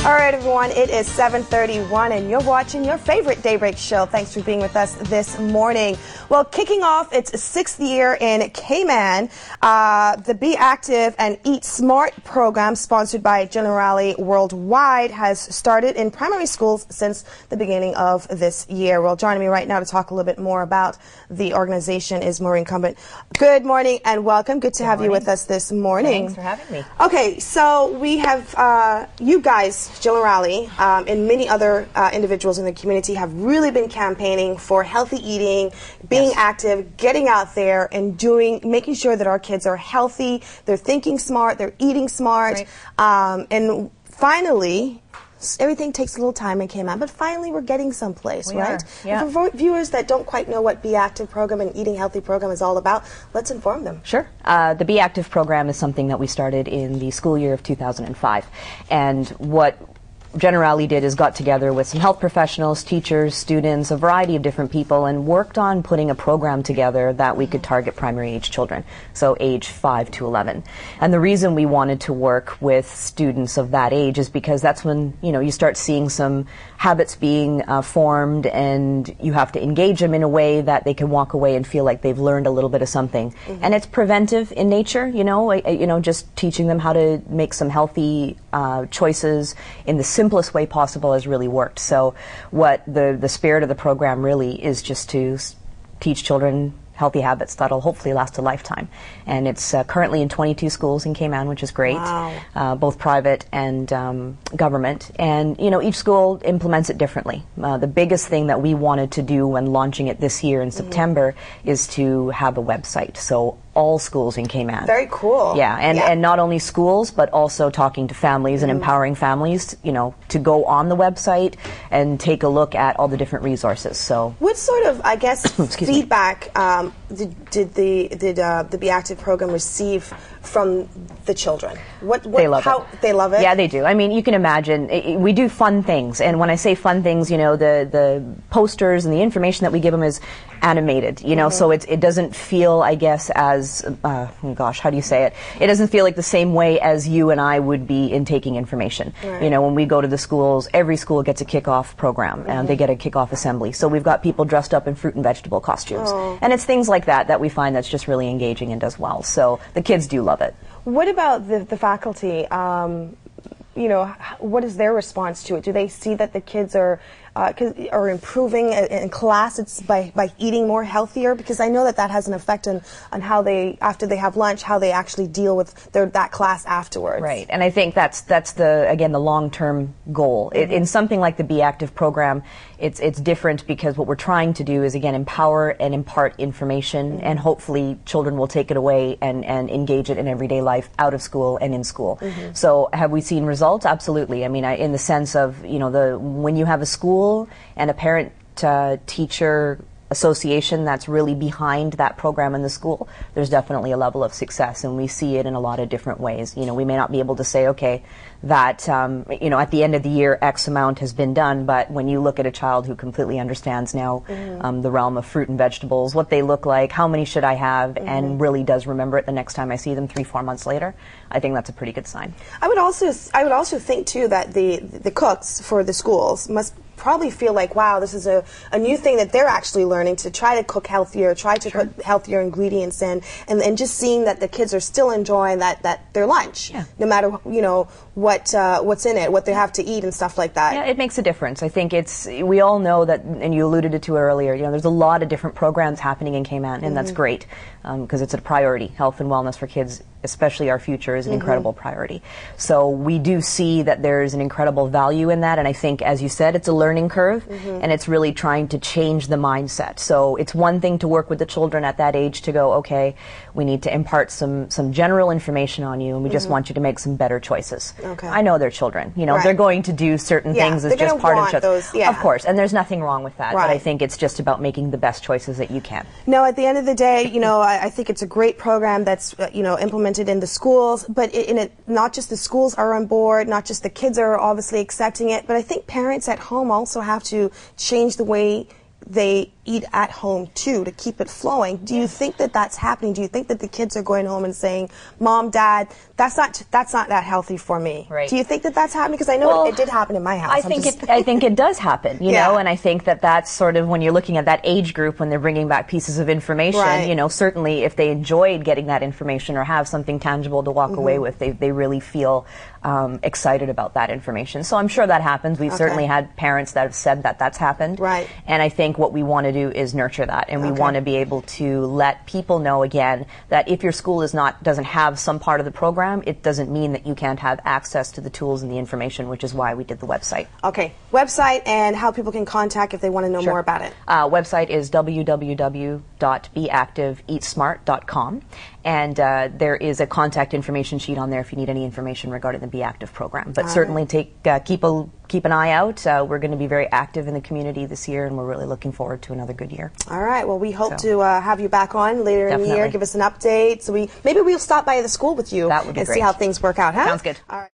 All right, everyone, it is 7:31, and you're watching your favorite Daybreak show. Thanks for being with us this morning. Well, kicking off its 6th year in Cayman, the Be Active and Eat Smart program, sponsored by Generali Worldwide, has started in primary schools since the beginning of this year. Well, joining me right now to talk a little bit more about the organization is Maureen Cubbon. Good morning and welcome. Good to have you with us this morning. Thanks for having me. Okay, so we have you guys, Generali, and many other individuals in the community have really been campaigning for healthy eating, being active, getting out there and making sure that our kids are healthy, they're thinking smart, they're eating smart, and finally, everything takes a little time in Cayman, but finally we're getting someplace, right? Yeah. And for viewers that don't quite know what Be Active program and Eating Healthy program is all about, let's inform them. Sure. The Be Active program is something that we started in the school year of 2005. And what Generali did is got together with some health professionals, teachers, students, a variety of different people, and worked on putting a program together that we could target primary age children, so age 5 to 11. And the reason we wanted to work with students of that age is because that's when, you know, you start seeing some habits being formed, and you have to engage them in a way that they can walk away and feel like they've learned a little bit of something. And it's preventive in nature, you know, just teaching them how to make some healthy choices in the simplest way possible has really worked. So what the spirit of the program really is just to teach children healthy habits that'll hopefully last a lifetime. And it's currently in 22 schools in Cayman, which is great, both private and government. And, you know, each school implements it differently. The biggest thing that we wanted to do when launching it this year in September is to have a website. So all schools in Cayman. Very cool. Yeah, and not only schools, but also talking to families and empowering families, you know, to go on the website and take a look at all the different resources. So, what sort of, I guess, feedback did the Be Active program receive from the children? They love it. They love it? Yeah, they do. I mean, you can imagine, we do fun things, and when I say fun things, you know, the posters and the information that we give them is animated, you know, so it doesn't feel, I guess, as oh gosh, how do you say it? It doesn't feel like the same way as you and I would be in taking information. You know, when we go to the schools, every school gets a kickoff program, and they get a kickoff assembly. So we've got people dressed up in fruit and vegetable costumes, and it's things like that we find that's just really engaging and does well. So the kids do love it. What about the faculty? You know, what is their response to it? Do they see that the kids are improving in class? It's by eating more healthier, because I know that has an effect on how they, after they have lunch, how they actually deal with that class afterwards. Right, and I think that's the long-term goal. In something like the Be Active program, it's different because what we're trying to do is, again, empower and impart information, and hopefully children will take it away and engage it in everyday life out of school and in school. So have we seen results? Absolutely. I mean, in the sense of, you know, when you have a school and a parent-teacher association that's really behind that program in the school, there's definitely a level of success, and we see it in a lot of different ways. You know, we may not be able to say, okay, that, you know, at the end of the year, X amount has been done, but when you look at a child who completely understands now the realm of fruit and vegetables, what they look like, how many should I have, and really does remember it the next time I see them 3-4 months later, I think that's a pretty good sign. I would also think, too, that the cooks for the schools must probably feel like, wow, this is a new thing that they're actually learning, to try to cook healthier, try to put healthier ingredients in, and just seeing that the kids are still enjoying their lunch, no matter, you know, what's in it, what they have to eat and stuff like that. Yeah, it makes a difference. I think we all know that, and you alluded to it earlier, you know, there's a lot of different programs happening in Cayman, and that's great, because it's a priority. Health and wellness for kids, especially our future, is an incredible priority. So we do see that there's an incredible value in that, and I think, as you said, it's a learning curve, and it's really trying to change the mindset. So it's one thing to work with the children at that age to go, okay, we need to impart some general information on you, and we just want you to make some better choices. I know they're children, you know, they're going to do certain things as just part of those. Of course, and there's nothing wrong with that, but I think it's just about making the best choices that you can. No, at the end of the day, you know, I think it's a great program that's, you know, implemented in the schools, but not just the schools are on board, not just the kids are obviously accepting it, but I think parents at home also have to change the way they eat at home too to keep it flowing. Do you think that that's happening? Do you think that the kids are going home and saying, Mom, Dad, that's not that healthy for me? Right. Do you think that that's happening? Because I know it did happen in my house. I think it does happen, you know, and I think that that's sort of when you're looking at that age group when they're bringing back pieces of information, you know, certainly if they enjoyed getting that information or have something tangible to walk away with, they really feel excited about that information. So I'm sure that happens. We've certainly had parents that have said that that's happened. Right. And I think what we want to do is nurture that, and we want to be able to let people know again that if your school doesn't have some part of the program, it doesn't mean that you can't have access to the tools and the information, which is why we did the website. Okay, website and how people can contact if they want to know more about it. Website is www.beactiveeatsmart.com, and there is a contact information sheet on there if you need any information regarding the Be Active program. But certainly keep an eye out. We're going to be very active in the community this year, and we're really looking forward to another good year. All right. Well, we hope to have you back on later in the year, give us an update. So maybe we'll stop by the school with you and see how things work out. Huh? Sounds good. All right.